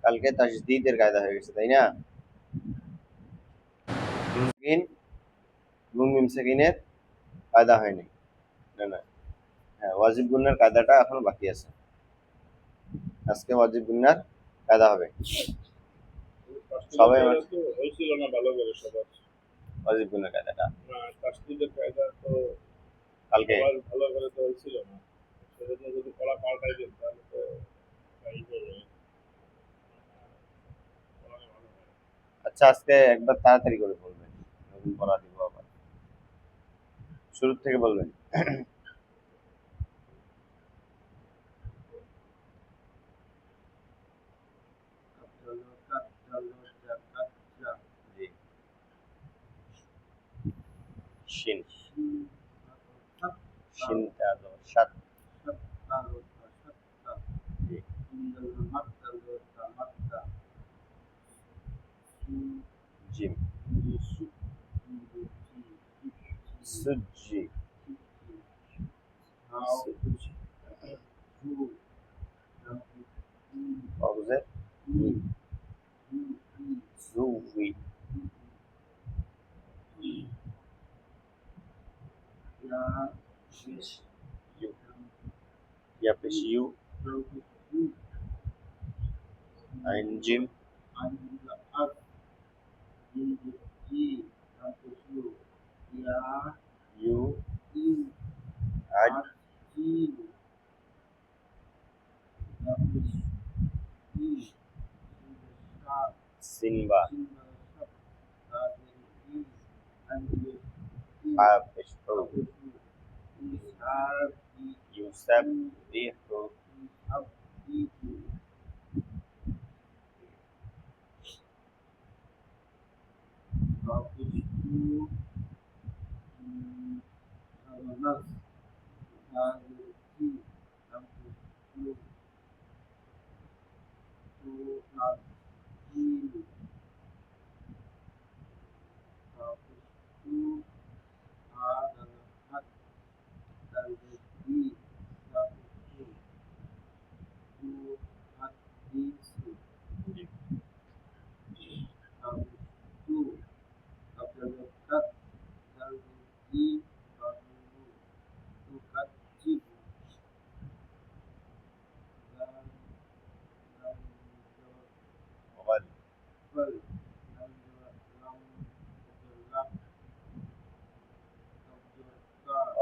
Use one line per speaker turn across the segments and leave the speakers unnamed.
কালকে তাসদীদের কায়দা হয়ে গেছে, তাই না? মিম এবং মিম সাকিনের কায়দা হয়নি। না না, হ্যাঁ, ওয়াজিব গুন্নার কায়দাটা এখনো বাকি আছে। আজকে ওয়াজিব গুন্নার কায়দা হবে। সবাই
হয়েছিল না ভালো করে সবার
ওয়াজিব গুন্নার কায়দাটা
তাসদীদের কায়দা তো
কালকে
ভালো করে তো হয়েছিল না, সেজন্য যদি পড়া পাল্টাই দেন তাহলে তো
আচ্ছা, আজকে একবার তাড়াতাড়ি করে বলবেন, নতুন পড়া দিব আবার। শুরু থেকে বলবেন। জি, শিন শিনটা তো সাত। জি, জিম সুজি সুজি অবজেক্ট জুই ইউ ইয়া পেশ ইউ আইন জিম ইউ আজ সিনবা পেশ ইউসাব বিহু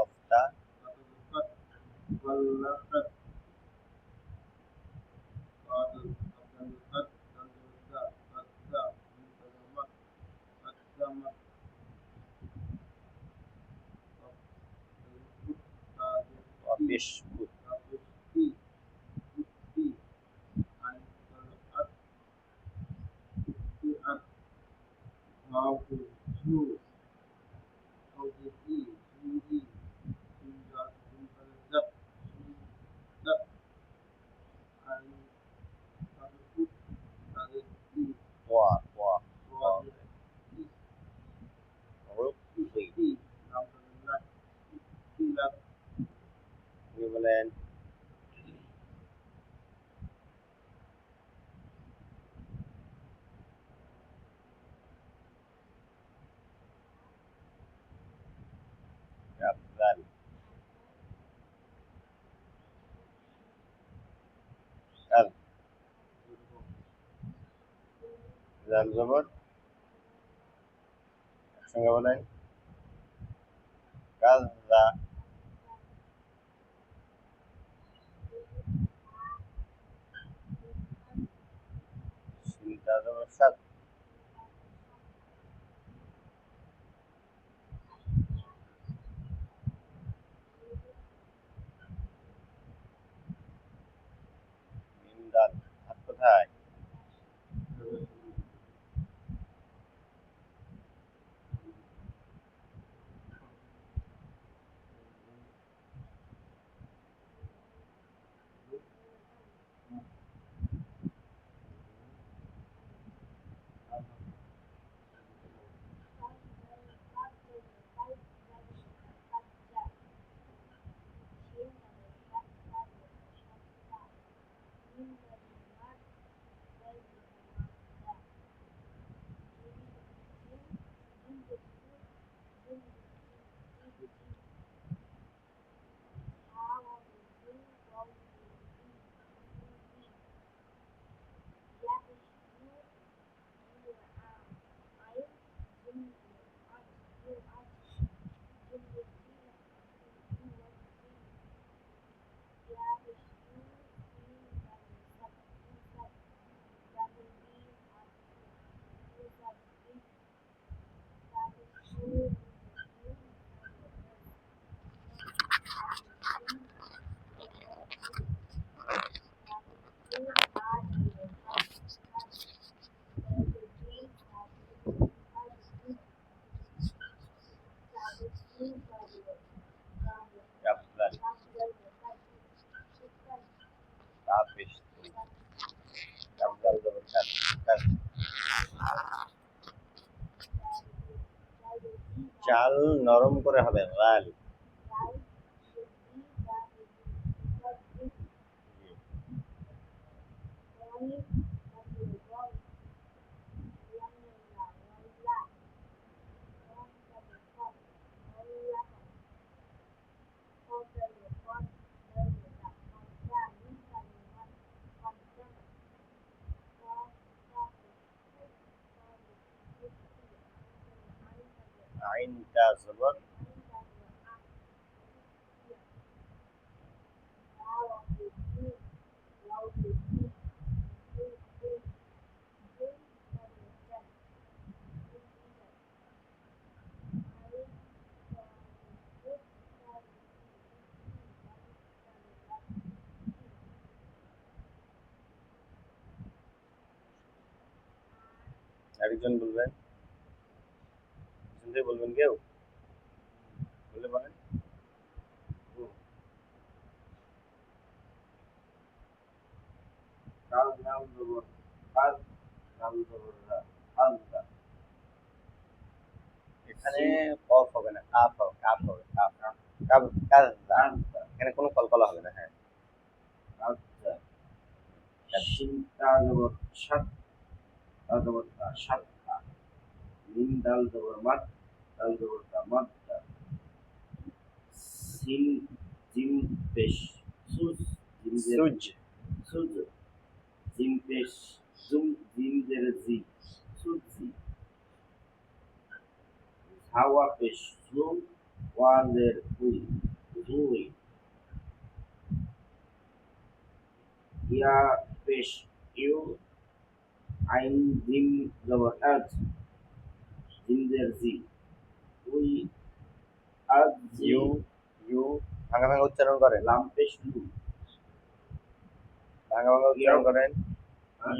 অফতা অপিশকুত ওয়া ওয়া রুকবি আপনি বলেন আফজাল আল জাল জবর একসঙ্গে বলেন কাজা সিনটা জবর সাত মিম দাল হাত কোথায় পেশ কাপ দাল জবর কাত কাত। চাল নরম করে হবে গাল। আইনটা জবর আরেকজন বলবেন, শুনতে বলবেন কেউ বলে বলেন। কাল নাম জবর কাল নাম জবর হালকা। এখানে কফ হবে না, কাফ হবে, কাফ হবে, কাফ কাফ কাফ এখানে কোনো কলকলা হবে না। হ্যাঁ আচ্ছা শিনটা জবর সাত তা জবর তা সাতটা মিম দাল জবর মাত দাল জবর তা মাতটা সিন জিম পেশ সুজ সুজ সুজ জিম পেশ জুম জিম জের জি সুজি হাওয়া পেশ জুম ওয়াজের উই জুই ইয়া পেশ ইউ আইন জিম জবর আজ জিম জের জি উই আজ ইউ ইউ ভাঙা ভাঙা উচ্চারণ করেন। লাম পেশ লু ভাঙা ভাঙা উচ্চারণ করেন।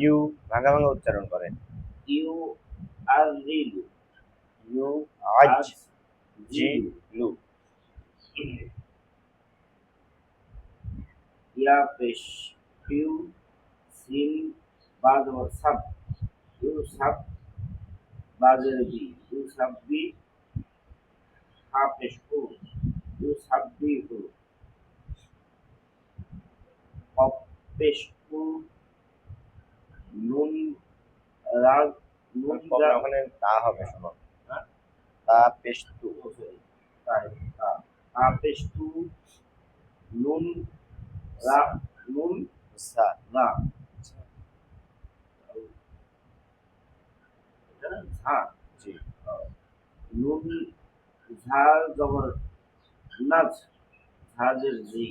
ইউ ভাঙা ভাঙা উচ্চারণ করেন। ইউ আর রিলু ইউ আজ জি লু ইয়া পেশ ইউ সিন বাজ ও সাব ইউ সাব বাজের বি ইউ সাব বি হা পেশ who you sub B who অপ পেশ হু নুন রাগ নুন ওখানে তা হবে শোনো তা পেশ তু তাই তা পেশ তু নুন রা নুন সা রা ঝা জি নুন ঝাল জবর নাজ ঝাজের জি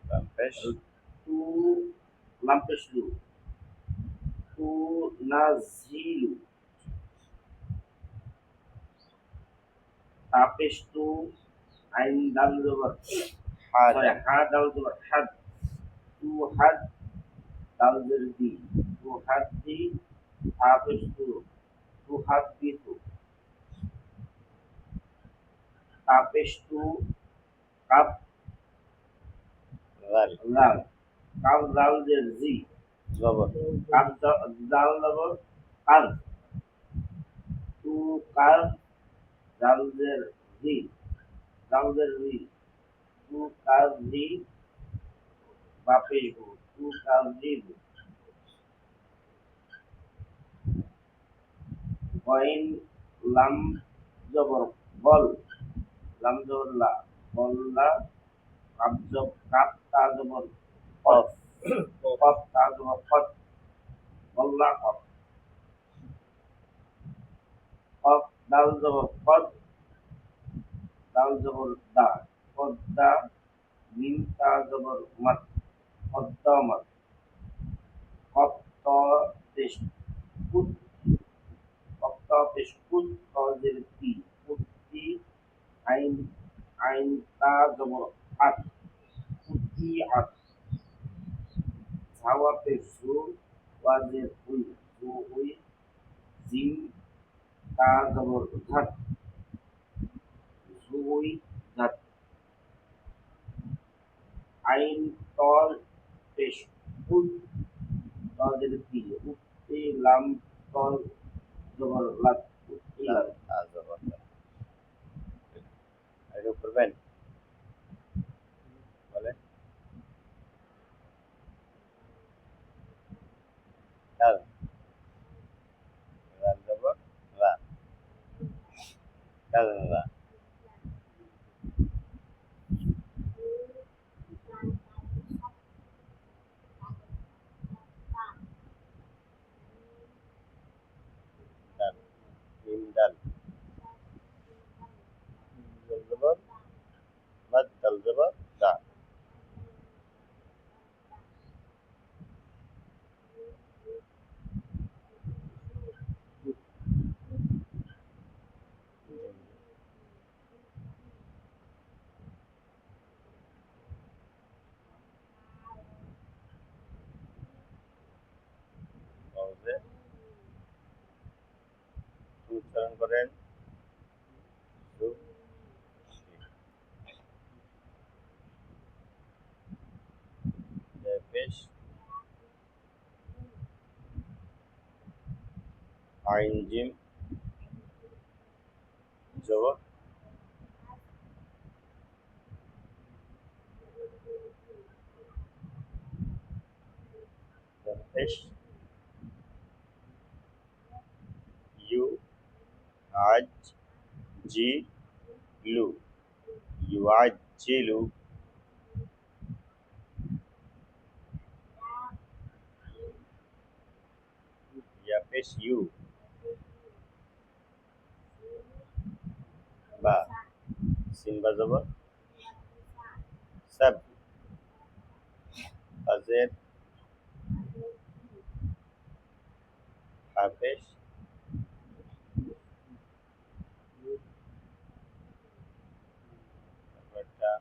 লাম্পেশ তু লাম্পেশ লু তু নাজিলু তাপেশ তু আইন দাল জবর হা দাল জবর হাদ তু হাদ দাল জের দি তু হাদ দি তাপেশ তু হাদ দি তু তাপেশ তু কাপ লাল লাল কাপ দাল জের জি জবর কাপ দাল জবর কাল তু কাল দাল জের জি দাল জের জি তু কাল জি বাপেশ হু তু কাল জি কয়েন লাম জবর বল লাম জবর লা বল্লা কাপ জব কাপ তা জবর কফ কফ তা জবর কফ বল্লা কফ কফ দাল জবর কদ দাল জবর দা কদ্দা মিম তা জবর মাত কদ্দামাত কফ ত পেশ কুত কফ ত পেশ কুত তজের তি কুত্তি আইন আইন তা জবর আত কুত্তি আত ঝাওয়া পেশ জু ওয়াজের উই জু উই জিম তা জবর ঝাট জুই ঝাট আইন
তল পেশ উদ উঠতি উঠতি লাম তল জবর লাত উত্তিলাম
এটা করবেন বলে ডাল ডাল জবর লা ডাল লা ডাল মিম ডাল ডাল জবর মাদ ডাল জবর দা সহজে উচ্চারণ করেন পেশ আইন জিম জবর পেশ ইউ আজ জি লু ইউআজ্জিলু ইয়া পেশ ইউ বা সিন বা জবর সাব ফাজের হাফেশ ব্যাপারটা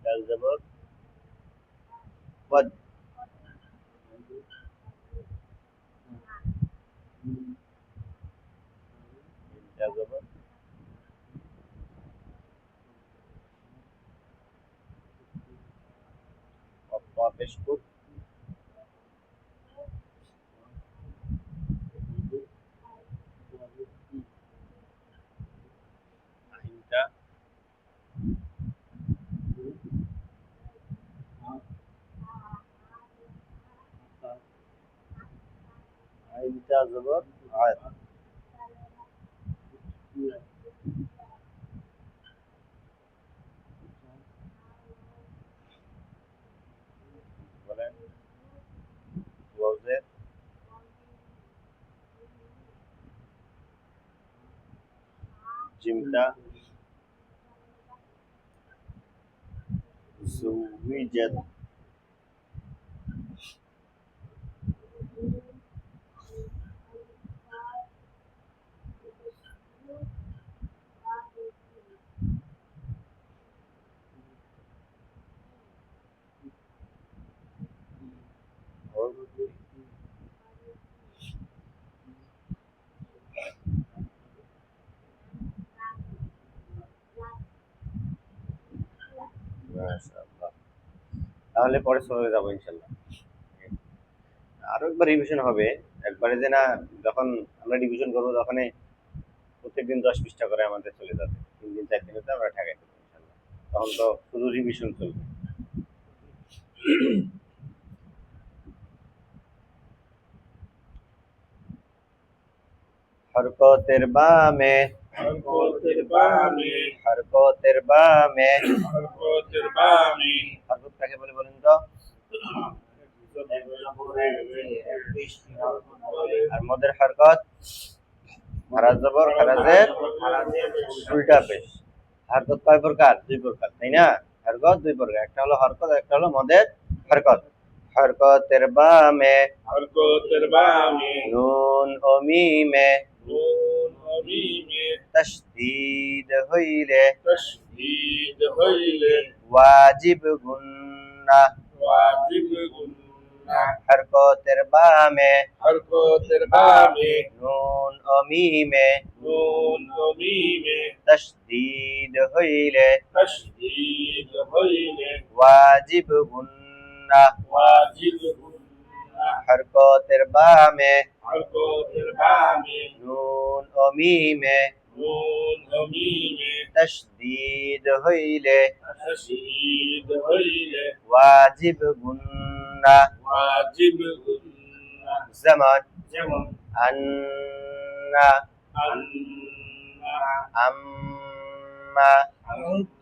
ডাল জবর ওয়াদ ডাল জবর ওয়া পেশ কুত আইনটা আইনটা জবর আয়াত বলেন ওয়াজের জিমটা زوجت और তাহলে পরে চলে যাবো ইনশাল্লাহ। আরো একবার রিভিশন হবে, একবারে যে না, যখন আমরা রিভিশন করবো তখন প্রত্যেকদিন 10 পৃষ্ঠা করে আমাদের চলে যাবে, 3 দিন 4 দিনেতে আমরা ঠেকাই দেবো ইনশাল্লাহ। তখন তো শুধু রিভিশন চলবে। হরকতের বামে,
হরকতের বামে,
হরকতের বামে,
হরকতের বামে,
হরকত কাকে বলে বলেন তো?
এক জবরের যে পেশটি হরকত বলে।
আর মদের হরকত খারাজ জবর খারাজের উল্টা পেশ। হরকত কয় প্রকার? 2 প্রকার, তাই না? হরকত 2 প্রকার, একটা হলো হরকত, একটা হলো মদের হরকত। হরকতের বামে
হরকতের বামে,
নুন ও মিমে
নুন ও মিমে,
তাশদীদ হইলে
তাশদীদ হইলে,
ওয়াজিব গুন্না।
ওয়াজিব গুন্নাহ।
হরকতের বামে
হরকতের বামে,
নুন ও মিমে
নুন ও মিমে,
তাশদীদ হইলে
তাশদীদ হইলে,
ওয়াজিব গুন্না।
ওয়াজিব গুন্নাহ।
হরকতের বামে
হরকতের বামে,
নুন ও মিমে
নুন ও মিমে,
তাশদীদ হইলে
তাশদীদ হইলে,
ওয়াজিব গুন্না।
ওয়াজিব গুন্নাহ।
যেমন
যেমন
আন্না,
আন্না,
আম্মা।
আম্মা।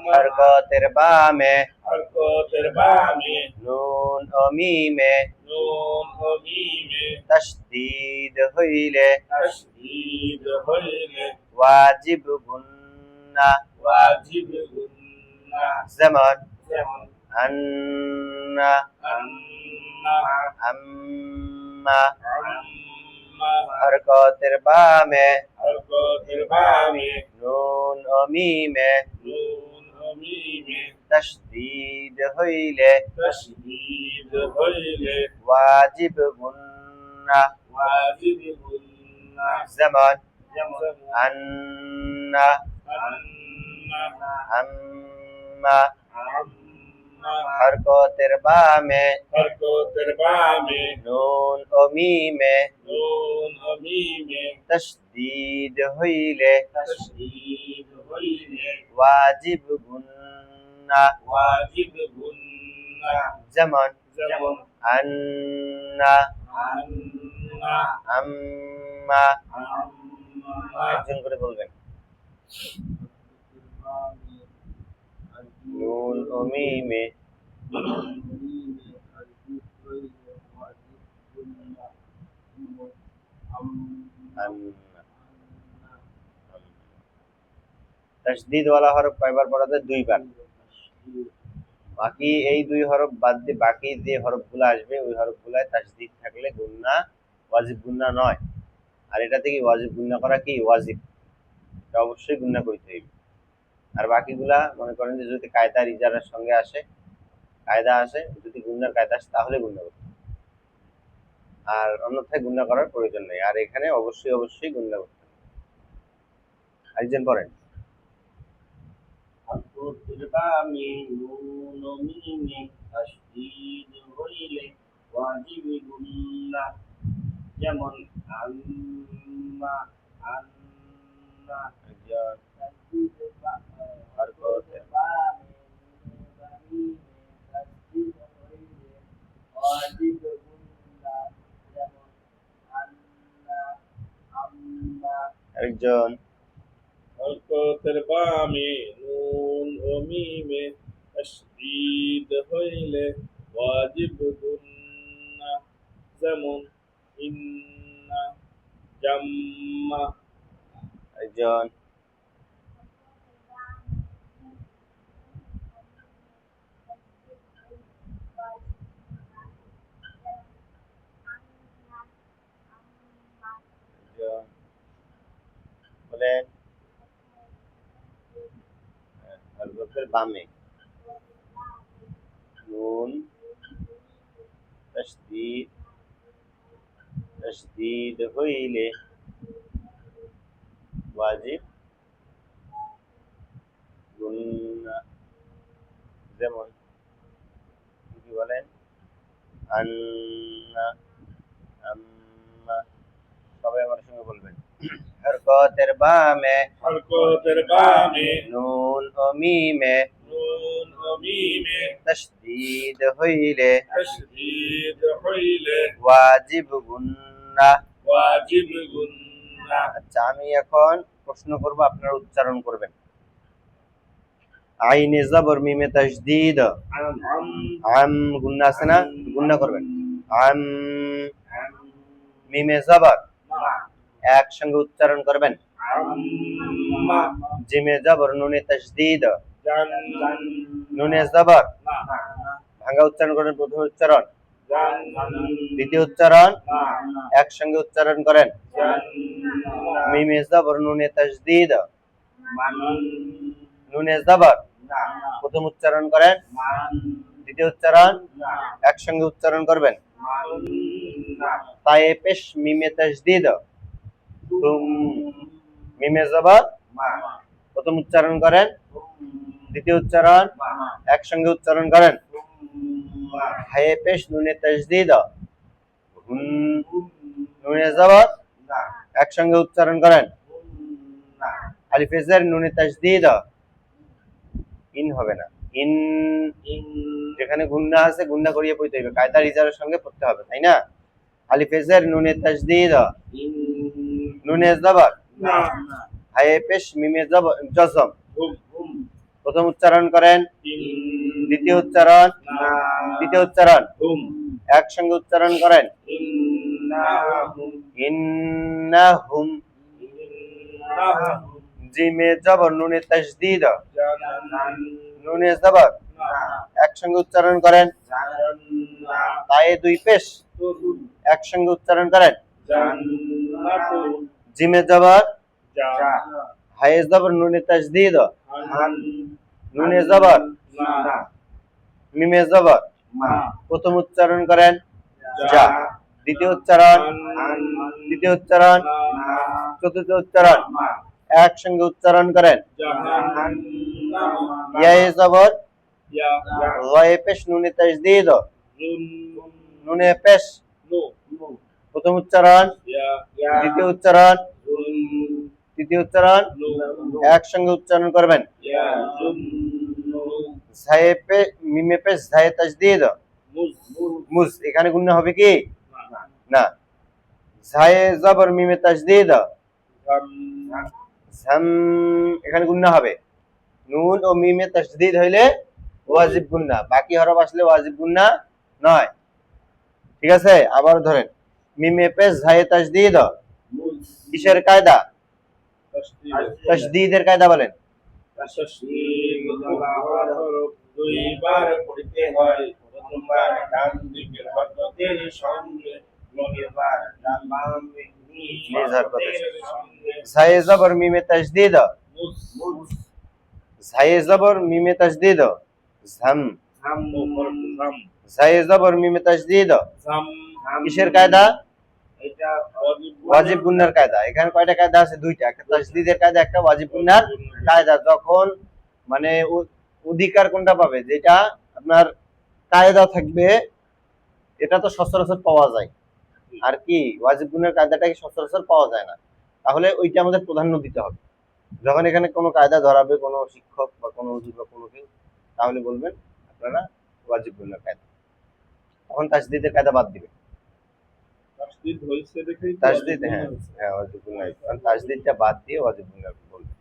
হরকতের বামে
হরকতের বামে,
নুন ও মিমে
নুন ও মিমে,
তাশদীদ হইলে
তাশদীদ হইলে,
ওয়াজিব গুন্না।
ওয়াজিব গুন্নাহ।
যেমন
যেমন
আন্না,
আন্না,
আম্মা।
আম্মা।
হরকতের বামে
হরকতের বামে,
নুন ও মিমে
নুন ও মিমে,
তাশদীদ হইলে
তাশদীদ হইলে,
ওয়াজিব গুন্না।
ওয়াজিব গুন্নাহ।
যেমন
যেমন
আন্না,
আন্না,
আম্মা।
আম্মা।
হরকতের বামে
হরকতের বামে,
নুন ও মিমে
নুন ও মিমে,
তাশদীদ হইলে
তাশদীদ হইলে,
ওয়াজিব গুন্না।
ওয়াজিব গুন্নাহ।
যেমন
যেমন
আন্না,
আন্না,
আম্মা।
আম্মা।
একজন করে বলবেন। নুন ও মিমে তাসদীদ ওয়ালা হরফ কয়বার পড়া যায়? 2 বার। বাকি এই 2 হরফ বাদ দিয়ে বাকি যে হরফগুলো আসবে ওই হরফগুলায় তাসদীদ থাকলে গুন্না, ওয়াজিব গুন্না নয়। আর এটা থেকে ওয়াজিব গুন্না করা কি ওয়াজিব, এটা অবশ্যই গুন্না করতে হবে। আর বাকিগুলা মনে করেন যে যদি কায়দার ইজারার সঙ্গে আসে, কায়দা আসে, যদি গুন্নার কায়দা আসে তাহলে গুন্না করতে হবে। আর অন্যথায় গুন্না করার প্রয়োজন নেই। আর এখানে অবশ্যই অবশ্যই গুন্না করতে হবে। আরেকজন পড়েন।
হরকতের বামে নুন ও মিমে তাশদীদ হইলে ওয়াজিব গুন্নাহ। যেমন আম্মা, আন্না।
একজন
হরকতের
হরকতের
বামে নুন ও মিমে তাশদীদ হইলে ওয়াজিব গুন্নাহ। যেমন আন্না, আম্মা।
একজন
হরকতের বামে নুন ও মিমে তাশদীদ হইলে ওয়াজিব গুন্নাহ। যেমন ইন্না, জাম্মা।
একজন একজন বলেন। হরকতের বামে নুন তাসদীদ, তাসদীদ হইলে ওয়াজিব গুন্না। যেমন বলেন? আন্না, আম্মা। সবাই আমার সঙ্গে বলবেন। হরকতের বামে
হরকতের বামে
নুন ও মিমে
নুন ও মিমে
তাশদীদ হইলে
তাশদীদ হইলে
ওয়াজিব গুন্না।
ওয়াজিব গুন্না।
আচ্ছা, আমি এখন প্রশ্ন করব, আপনারা উচ্চারণ করবেন। আইনে জবর মিমে তাশদীদ,
আম
আম গুন্না আছে না, গুন্না করবেন। আম মিমে জবর একসঙ্গে উচ্চারণ করবেন।
আম্মা
জিমে জবর নুনে তাশদীদ,
জান
নুনে জবর
না
ভাঙা উচ্চারণ করেন। প্রথম উচ্চারণ,
জান
দ্বিতীয় উচ্চারণ
না
একসঙ্গে উচ্চারণ করেন।
জান
মিমে জবর নুনে তাশদীদ,
মান
নুনে জবর
না
প্রথম উচ্চারণ করেন,
মান
দ্বিতীয় উচ্চারণ
না
একসঙ্গে উচ্চারণ করবেন।
মান না
তায়ে পেশ মিমে তাশদীদ, তুম মিমে জবর
মা
প্রথম উচ্চারণ করেন, দ্বিতীয় উচ্চারণ একসঙ্গে উচ্চারণ করেন। হায়ে পেশ নুনে তাশদীদ, হুম নুনে জবর একসঙ্গে উচ্চারণ করেন। আলিফে জের নুনে তাশদীদ, ইন হবে না, ইন যেখানে গুন্না আছে গুন্না করিয়ে পড়তে হবে, কায়দা রিজারের সঙ্গে পড়তে হবে, তাই না? আলিফে জের নুনে তাশদীদ, নুনে জবর হায়ে পেশ মিমে জবর জজম প্রথম উচ্চারণ করেন, দ্বিতীয় উচ্চারণ তৃতীয় উচ্চারণ একসঙ্গে উচ্চারণ করেন। ইন্নাহুম জিমে জবর নুনে তাশদীদ, নুনে জবর একসঙ্গে উচ্চারণ করেন। তায়ে দুই পেশ একসঙ্গে উচ্চারণ করেন। জিমে জবর হায়ে জবর নুনে তাশদীদ, নুনে জবর মিমে জবর প্রথম উচ্চারণ করেন যা, দ্বিতীয় উচ্চারণ তৃতীয় উচ্চারণ চতুর্থ উচ্চারণ একসঙ্গে উচ্চারণ করেন। ইয়ায়ে জবর ওয়ায়ে পেশ নুনে তাশদীদ, নুনে পেশ প্রথম উচ্চারণ দ্বিতীয় উচ্চারণ তৃতীয় উচ্চারণ একসঙ্গে উচ্চারণ করবেন। জায়ে পে মিমে পেশ জায়ে তাশদীদ, মুজ এখানে গুন্না হবে কি না? জায়ে জবর মিমে তাশদীদ, জাম এখানে গুন্না হবে। নুন ও মিমে তাশদীদ হইলে ওয়াজিব গুন্না, বাকি হরফ আসলে ওয়াজিব গুন্না নয়। ঠিক আছে, আবার ধরেন মিমে পেশ জায়ে তাশদীদ, কিসের কায়দা? তাশদীদের কায়দা বলেন।
দুইবার পড়তে হয়, প্রথমবার ডান দিকের হরকতের সঙ্গে, দ্বিতীয়বার ডান বামে নিজ হরকতের সঙ্গে।
জায়ে জবর মিমে তাশদীদ, জায়ে জবর মিমে তাশদীদ, জাম জায়ে জবর মিমে তাশদীদ কিসের কায়দা?
এটা
ওয়াজিব গুন্নার কায়দা। এখানে কয়টা কায়দা আছে? দুইটা, একটা তাশদীদের কায়দা, একটা ওয়াজিব গুন্নার কায়দা। যখন মানে অধিকার কোনটা পাবে, যেটা আপনার কায়দা থাকবে, এটা তো সচরাচর পাওয়া যায়, আর কি ওয়াজিব গুন্নার কায়দাটা কি সচরাচর পাওয়া যায় না, তাহলে ওইটা আমাদের প্রাধান্য দিতে হবে। যখন এখানে কোনো কায়দা ধরাবে কোনো শিক্ষক বা কোনো হুজুর বা কোনো কেউ, তাহলে বলবেন আপনারা ওয়াজিব গুন্নার কায়দা, তখন তাশদীদের কায়দা বাদ দিবেন।
তাসদীদ হইছে দেখেই তো
তাসদীদ, হ্যাঁ হ্যাঁ ওয়াজিব গুন্নাহ, কারণ তাসদীদটা বাদ দিয়ে ওয়াজিব গুন্নাহ বলবেন।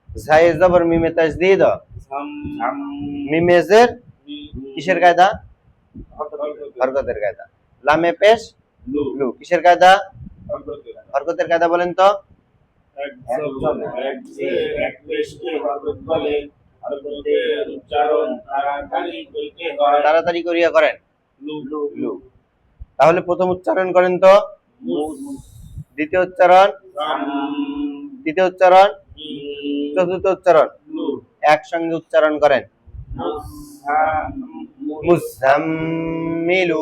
জায়ে জবর মিমে তাসদীদ,
জাম
মিমে জের কিসের কায়দা? হরকতের কায়দা। লামে পেশ লু কিসের কায়দা? হরকতের কায়দা বলেন তো।
এক পেশকে হরকত বলে, হরকতের উচ্চারণ তাড়াতাড়ি কইতে হয়।
তাড়াতাড়ি করিয়া করেন।
লু
লু। তাহলে প্রথম উচ্চারণ করেন তো, দ্বিতীয় উচ্চারণ তৃতীয় উচ্চারণ চতুর্থ উচ্চারণ একসঙ্গে উচ্চারণ করেন। মুজাম্মিলু।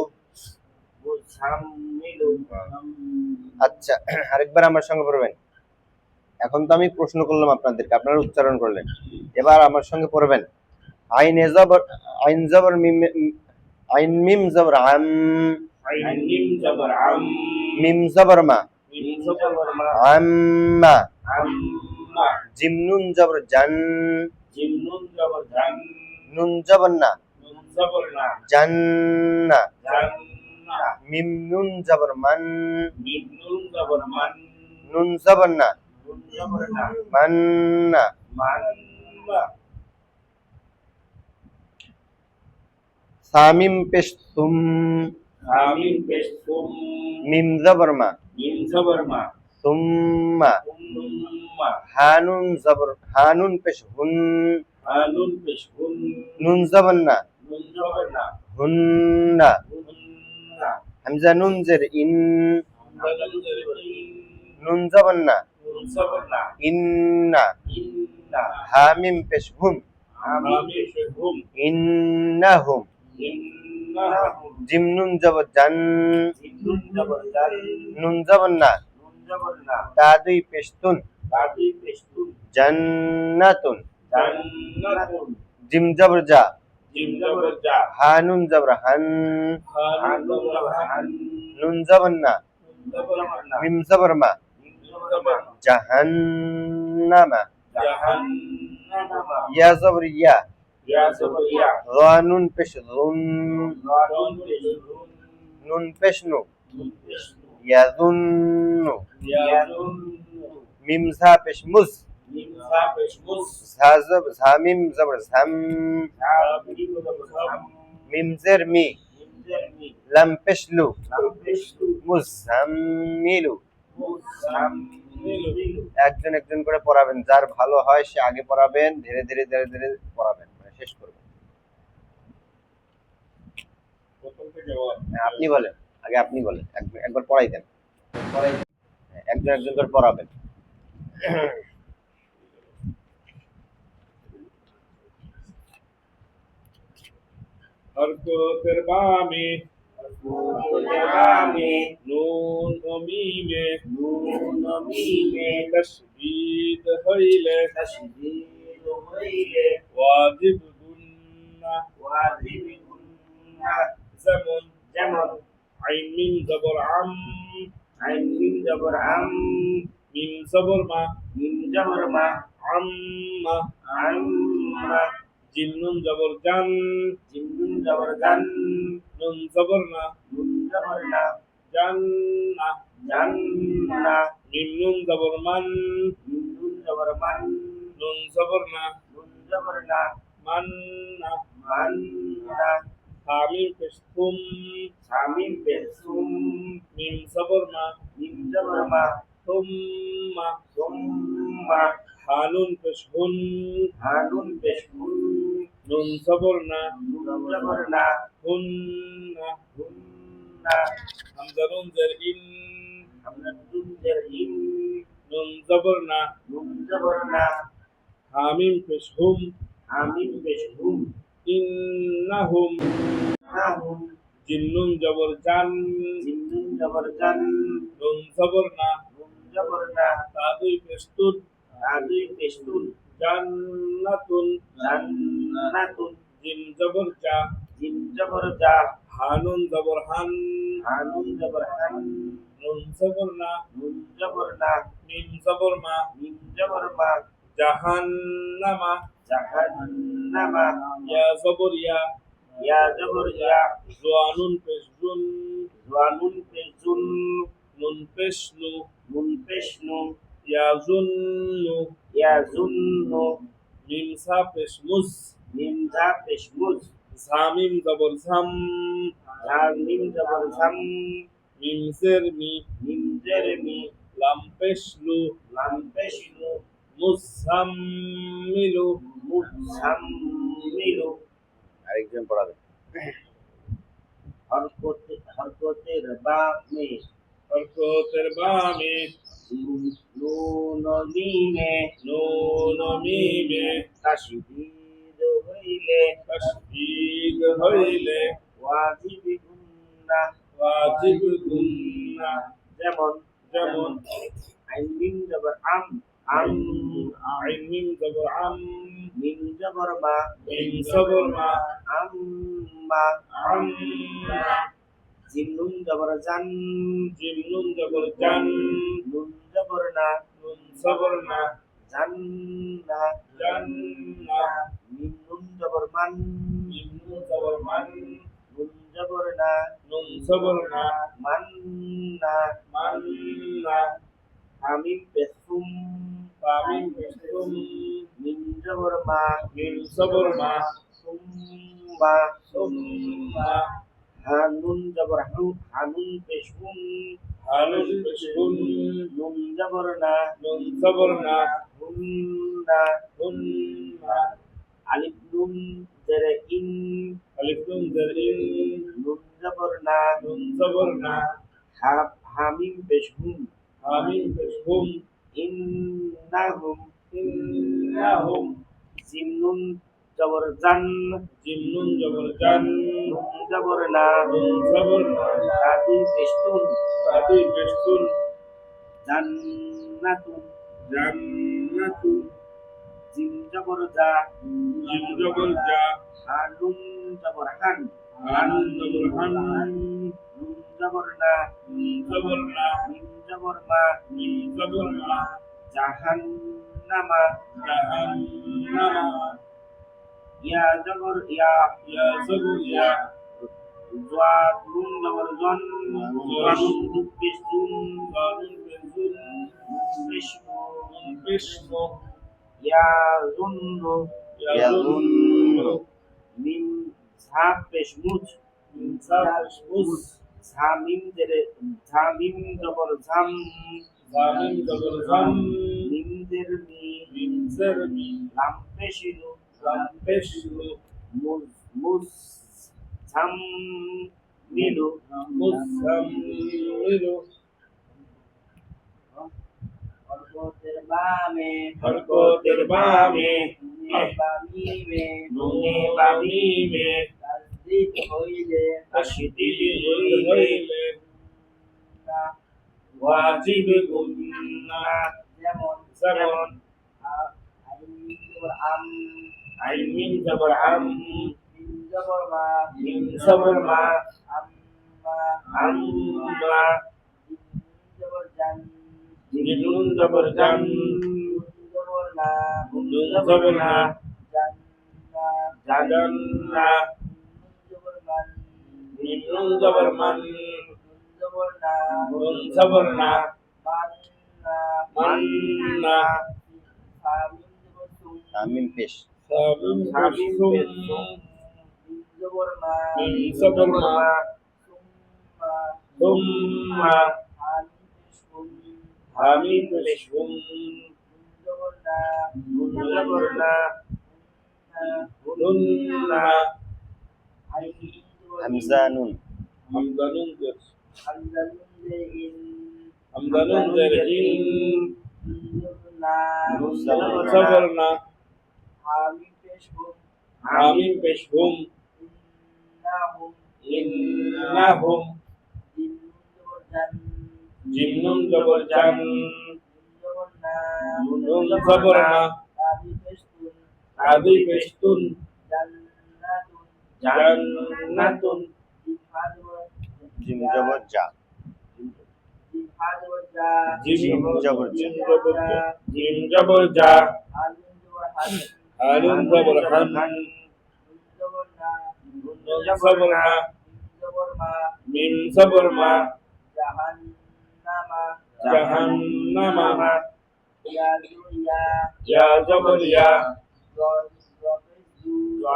আচ্ছা, আরেকবার আমার সঙ্গে পড়বেন। এখন তো আমি প্রশ্ন করলাম আপনাদেরকে, আপনারা উচ্চারণ করলেন, এবার আমার সঙ্গে পড়বেন। আইন জবর মিমে আইন মিম জবর আম,
আইন মিম জবর আম,
মিম জবর মা,
মিম জবর মা,
আম্মা,
আম্মা,
জিম নুন জবর জান,
জিম নুন জবর জান,
নুন জবর না,
নুন জবর না,
জান্না,
জান্না,
মিম নুন জবর মান,
মিম নুন জবর মান,
নুন জবর না,
নুন জবর না,
মান্না,
মান্না,
সামিম পেশ তুম,
আমিন পেশ তুম,
মিম জবর মা,
মিম জবর মা,
সুম্মা,
উম্মা,
হানুন জবর, হানুন পেশ হুন,
আনুন পেশ হুন,
নুন জবর না,
নুন জবর না,
হুন্না,
হুন্না,
হামজা নুন জের ইন,
হামজা জের ইন,
নুন জবর না,
নুন জবর না,
ইন্না,
ইন্না,
হামিম পেশ হুম,
আমিন পেশ হুম,
ইন্নাহুম,
ইন্নাহুম,
জিম নুন জবর জান,
জিম নুন জবর জান,
নুন জবর না,
নুন জবর না,
তা দুই পেশ তুন,
তাদি পেশ তুন,
জান্নাতুন,
জান্নাতুন,
জিম জবর জা,
জিম জবর জা,
হানুন জবর হান,
হানুন জবর হান,
নুন জবর না,
নুন জবর না,
মিম জবর মা,
মিম জবর মা,
জাহান্নামা,
জাহান্নামা,
ইয়া জবর ইয়া,
ইয়া জবর ইয়া,
রানুন পেশ রুন,
রানুন পেশ রুন,
নুন পেশ নু,
নুন পেশ নু,
ইয়াদুন্নু,
ইয়াদুন্নু,
মিম জা পেশ মুজ,
মিম জা পেশ মুস,
ঝামিম জবর ঝাম,
জা মিম জবর জাম,
মিম জের মি,
মিম জের মি,
লাম পেশ লু,
লাম পেশ লু,
মুজাম্মিলু।
মুজাম্মিলু,
একজন একজন করে পড়াবেন, যার ভালো হয় সে আগে পড়াবেন, ধীরে ধীরে ধীরে ধীরে পড়াবেন, মানে শেষ করবেন।
প্রথম থেকে বল।
হ্যাঁ, আপনি বলেন, আগে আপনি বলেন, একবার পড়াই দেন, হ্যাঁ, একজন একজন করে পড়াবেন।
হরকতের বামে, হরকতের বামে, নুন ও মিমে, নুন ও মিমে, তাশদীদ হইলে, তাশদীদ হইলে, ওয়াজিব গুন্না, ওয়াজিব গুন্না, যেমন, যেমন, আইন মিম জবর আম, আইন মিম জবর আম, মিম জবর মা, মিম জবর মা, আম্মা, আম্মা, জিম নুন জবর জান, জিম নুন জবর জান, নুন জবর না, নুন জবর না, জান্না, জান্না, মিম নুন জবর মান, মিম নুন জবর মান, নুন জবর না, নুন জবর না, মান্না, মান্না, হামিম পেশ তুম, হামিম পেশ তুম, মিম জবর মা, মিম জবর মা, তুম্মা, তুম্মা, হানুন পেশ হুন, হানুন পেশ হুন, নুন জবর না, নুন জবর না, হুন্না, হুন্না, হামজা নুন জের ইন, হামজা নুন জের ইন, নুন জবর না, নুন জবর না, হামিম পেশ হুম, হামিম পেশ হুম, ইন্নাহুম, ইন্নাহুম, জিম নুন জবর জান, জিম নুন জবর জান, নুন জবর না, নুন জবর না, তা দুই পেশ তুন, তা দুই পেশ তুন, জান্নাতুন, জান্নাতুন, জিম জবর জা, জিম জবর জা, হানুন জবর হান, হানুন জবর হান, নুন জবর না, নুন জবর না, মিম জবর মা, মিম জবর মা, জাহান্নামা, জাহান্নামা, ইয়া জবর ইয়া, ইয়া জবর ইয়া, জুয়ানুন পেশ জুন, জুয়ানুন পেশ জুন, নুন পেশ নু, নুন পেশ নু, ইয়াজুন্নু, ইয়াজুন্নু, মিম সা পেশ মুজ, মিম সা পেশ মুজ, ঝামিম জবর ঝাম, ঝামিম জবর ঝাম, মিম জের মি, মিম জের মি, লাম পেশ লু, লাম পেশ লু, মুজাম্মিলু, মুজাম্মিলু,
আরেকজন পড়াবেন।
হরকতের বামে, হরকতের বামে, নুন ও মিমে, নুন ও মিমে, তাশদীদ হইলে, তাশদীদ হইলে, ওয়াজিব গুন্না, ওয়াজিব গুন্না, যেমন, যেমন, আইন মিম জবর আম, আম, আইন মিম জবর আম,
মিম জবর মা
মিম জবর মা
আম্মা
আম্মা
জিম নুন জবর জান
জিম নুন জবর জান
নুন জবর না
নুন জবর না
জান্না
জান্না
মিম নুন জবর মান
মিম নুন জবর মান
নুন জবর না
নুন জবর না
মান্না
মান্না
হামিম পেসুম
ফামিম বিসুম
মিম জবর মা
মিম জবর মা
সুম্মা
সুম্মা
হানুন জবর হু হানুন পেশুম
হানুন বিসুম
নুন জবর না
নুন জবর না
হুন্না
হুন্না
আলিফ নুন জেরে ইন
আলিফ নুন জারিন
নুন জবর না
নুন জবর না
হামিম পেশুম
ফামিম বিসুম
ইন্নাহুম
ইন্নাহুম
জিম নুন জবর জান
জিম নুন জবর জান
নুন জবর না
নুন জবর না
কাদি পেশুম
ফাদি বিসুম
জান্নাতুন
জান্নাতুন
জিম জবর জা
জিম জবর জা
হানুন জবর হান
হানুন জবর হান
নুন জবর না
নুন জবর না
মিম জবর মা
মিম জবর মা
জাহান্নামা
জাহান্নামা
ইয়া জবর ইয়া
ইয়া জবর ইয়া
জওয়া নুন জবর জন
জওয়ানুন
পেশুম পেশুম
ফামিম বিসুম
পেশুম
বিসম
ইয়া জুন্নু
ইয়াজুন্নু
মিম ঝা পেশমুজ
মিন সাবিস
ঝামিম জেরে ঝামিম জবর ঝাম
ফামিম জবর জাম
মিম জের মি
মিম জারমি
লাম পেশিনু
লাম পেশলু
মুজ মুজ ঝাম মিলু
মুসাম্মিলু
অর্কতের বামে
হরকতের বামে
বামিমে
নুনে বামিমে
তাসদিদ হইলে
তাশদীদ হইলে ওয়াজিব গুন্না
যেমন
যেমন
আম
আইন মিন জবর আম
মিম জবর মা
মিন জবর মা
আম্মা
আম্মা
জিম জবর জান
জিম নুন জবর জান
নুন জবর না
নুন জবর না
জান্না
জান্না
নুন জবর মান
মিম নুন জবর মান
নুন জবর না
নুন জবর না
মান্না
মান্না
হামিম জবর সুম
আমিন পেশ
ফামিম
হামিম
বিসুম
পেশুম মিম জবর মা
মিম জবর মা
সুম্মা
সুম্মা
হামিম পেশুম
হামিম বিসুম
নুন জবর না
নুন জবর না নুন্না
হামজা নুন
হামদানুন জের
হামজানুন জে ইন
হামদানুন জের ইন
না
নুন জবর না
হামিম পেশুম
হামিম বিসুম
ইন্নাহুম
ইন্নাহুম
জিম নুন জবর জান
জিম নুন জবর জান
নুন জবর না
নুন জবর না
তাবি পেশুম
আদি বিসতুন
জান্নাতুন
জান্নাতুন
জিম জবর জা
জিম
জবর জা
জিম জবর জা হানুন জবর হান নুন জবর না মিম জবর মা জাহান্নামা ইয়া জবর ইয়া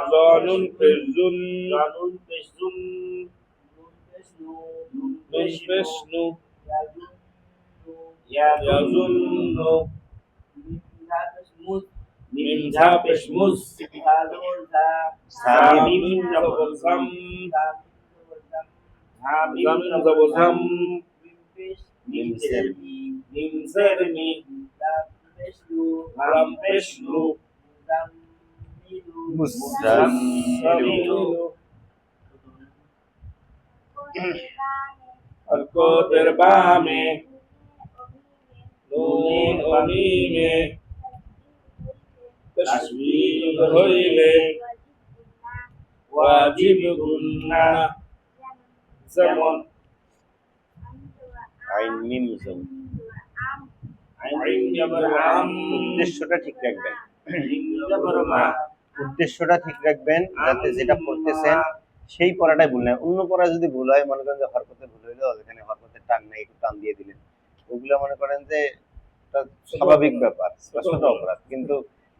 জানুন পেজুন নুন পেশনু ইয়াজুন্নু মিম ঝা পেশমুজ সামিম জবর সাম জাম জবর জাম
মিম সের
মিম জারমি লাম পেশলু
মুসাম্মিলু
হরকতের বামে নুনে ও মিমে তাশবীহ হইলে ওয়াজিব গুন্নাহ যেমন
আইন মিম জবর।
আইন জবর আম
উদ্দেশ্যটা ঠিক রাখবেন,
মিম জবর মা
উদ্দেশ্যটা ঠিক রাখবেন যাতে যেটা পড়তেছেন সেই পড়াটাই ভুল না হয়। অন্য পড়া যদি ভুল হয়, মনে করেন যে হরকতে ভুল হইলো, এখানে হরকতের টান নাই, একটু টান দিয়ে দিলেন, ওগুলো মনে করেন যে একটা স্বাভাবিক ব্যাপার বা ছোট অপরাধ। কিন্তু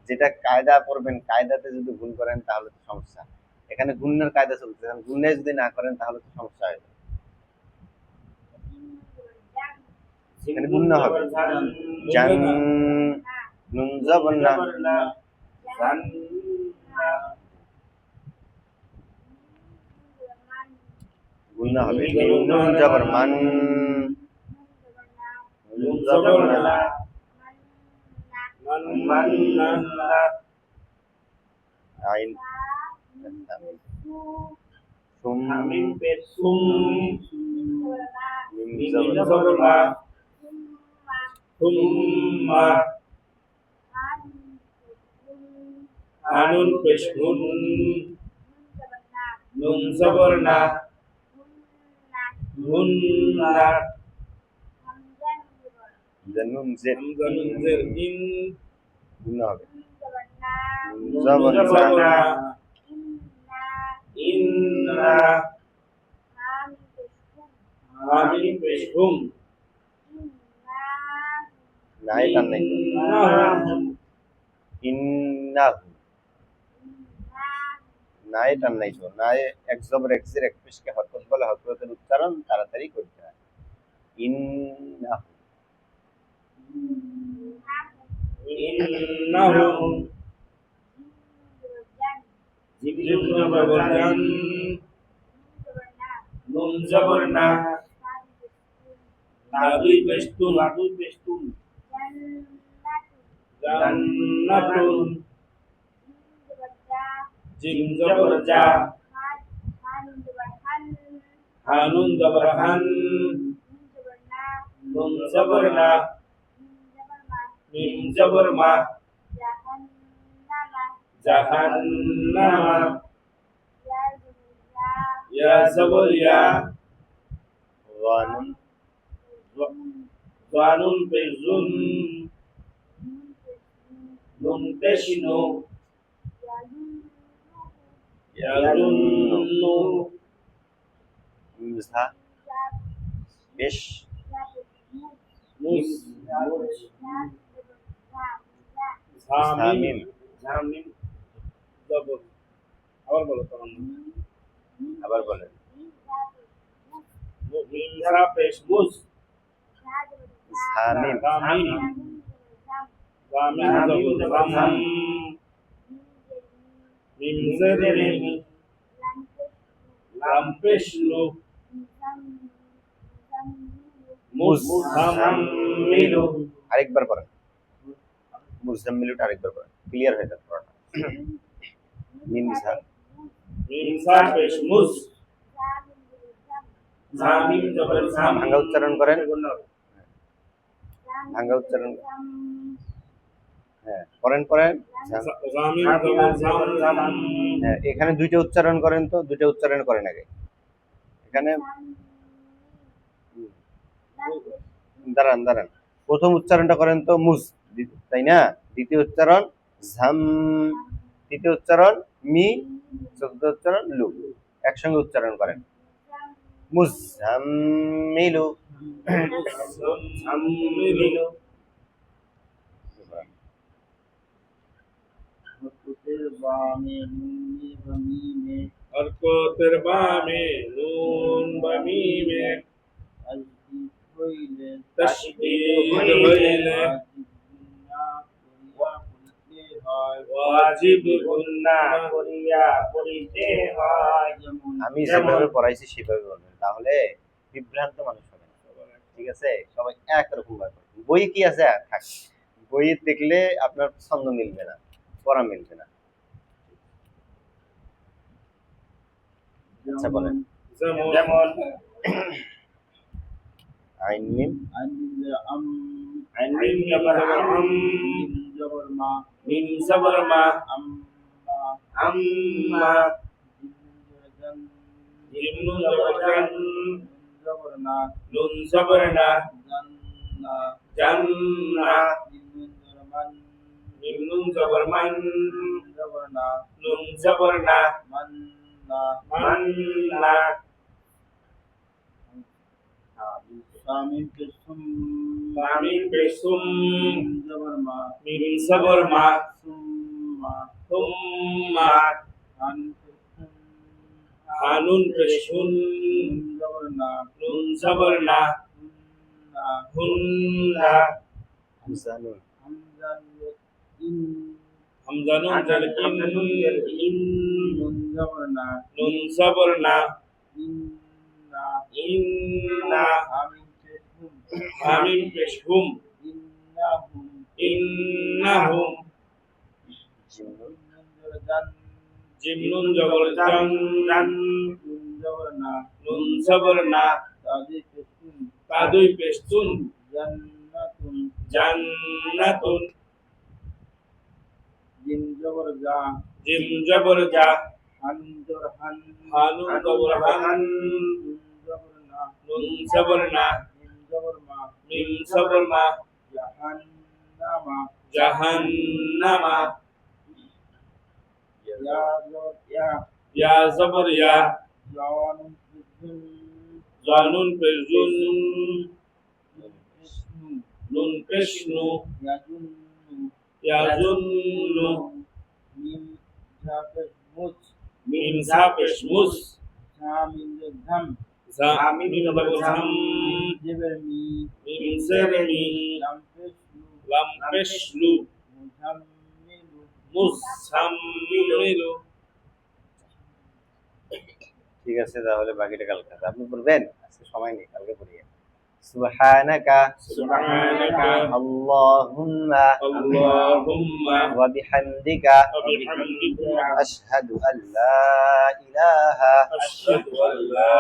যেটা কায়দা পড়বেন, কায়দাতে যদি ভুল করেন তাহলে তো সমস্যা। এখানে গুণের কায়দা চলছে, গুণে যদি না করেন তাহলে তো সমস্যা হয়। এখানে গুণ না হবে, জান নুন জবর না, গুণ না হবে, মিম নুন জবর মান, নুন জবর না, আইন সুম
মিম পেশ সুম
মিম
মিম
জবর
জবর মা সুম্মা আনুন পেশ নুন নুন জবর না নুন্না
জানুন জের
হামজা নুন জের ইন
গুণ না হবে, নুন জবর
জবর
জা,
না ইন্না আমিন পেশ হুম
নাই টান নাই,
ইন্নাহুম
ইন্নাহু, নাই টান নাই তো, নাই এক জবর এক জের এক পেশকে হরকত বলে, হরকতের উচ্চারণ তাড়াতাড়ি করতে হয়। ইন্নাহু
ইন্নাহুম জিম জবর জান নুন জবর না তাদুই পেশতুন জান্নাতুন জিম জবর জা হানুন জবর হান নুন জবর না মিম জবর মা জাহান্নামা ইয়া জবর ইয়া
ওয়ানুন
জানুন পেজুন নুন পেশনু ইয়াজুন্নু
মিমজা বেশ
মুস
সামিম,
জামিম জবর আবার বলো তখন
আবার বলেন
মিমজা পেশ মুস
সামিম,
জামিম জামিম জবর জাম মিম জের মি লাম পেশ লু মুজাম্মিলু
আরেকবার করেন, মুজাম্মিলুটা আরেকবার করেন, ক্লিয়ার হয়ে যাবে পড়াটা। মিমজা
মিমজা পেশ মুস জামিম জবর জাম
ভাঙ্গা উচ্চারণ করেন, ভাঙ্গা উচ্চারণ, হ্যাঁ করেন করেন,
জামিম জবর জাম
হ্যাঁ এখানে দুইটা উচ্চারণ করেন, তো দুইটা উচ্চারণ করেন আগে। এখানে দাঁড়ান দাঁড়ান, প্রথম উচ্চারণটা করেন তো মুজ, তাই না? দ্বিতীয় উচ্চারণ ঝাম, তৃতীয় উচ্চারণ মি, চতুর্থ উচ্চারণ লু। একসঙ্গে উচ্চারণ করেন, মুজাম্মিলু।
মুজাম্মিলু হরকতের বামে নুন বা মিমে তাশদীদ হইলে ওয়াজিব গুনাহ করিয়া পড়িতে হয়।
আমি যেভাবে পড়াইছি সেভাবে বলবেন, তাহলে বিভ্রান্ত মানুষ হবে না। ঠিক আছে, সবাই একরকম ভাবে পড়বেন। বই কি আছে থাক, বই দেখলে আপনার ছন্দ মিলবে না, পড়া মিলবে না। আচ্ছা বলেন,
যেমন
আইন মিম
আইন মিম জবর আম মিম জবর মা amma jim nun jabar jan nun jabar na janna mim nun jabar man nun jabar na manna Amin pesum mim sabar ma thumma hanun peshun nun sabar na hunna
Hamzanun.
hamzanun in nun sabar na inna amin peshum innahum jim nun jabar jan nun sabar na taduy pestun jannatun jim jabar ja hanun jabar han nun sabar na mim sabar ma jahannama ya zabar ya zanun pezun nun peshnu ya zunnu mim zapesh mus Amin jabar zam mim sermi lam peshlu musammilu
ঠিক আছে তাহলে বাকিটা কালকে আপনি পড়বেন আজকে সময় নেই কালকে পড়িয়ে সুবহানাকা
subhanaka
আল্লাহুম্মা
Allahumma
ওয়া বিহামদিকা
wa bihamdika
আশহাদু আল্লা ইলাহা
ashhadu an la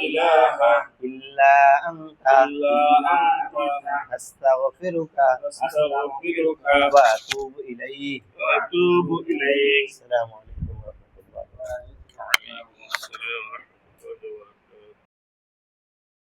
ilaha
ইল্লা আনতা
illa anta
আস্তাগফিরুকা
astaghfiruka
ওয়া আতুবু ইলাইহি
wa atubu ilayk
আসসালামু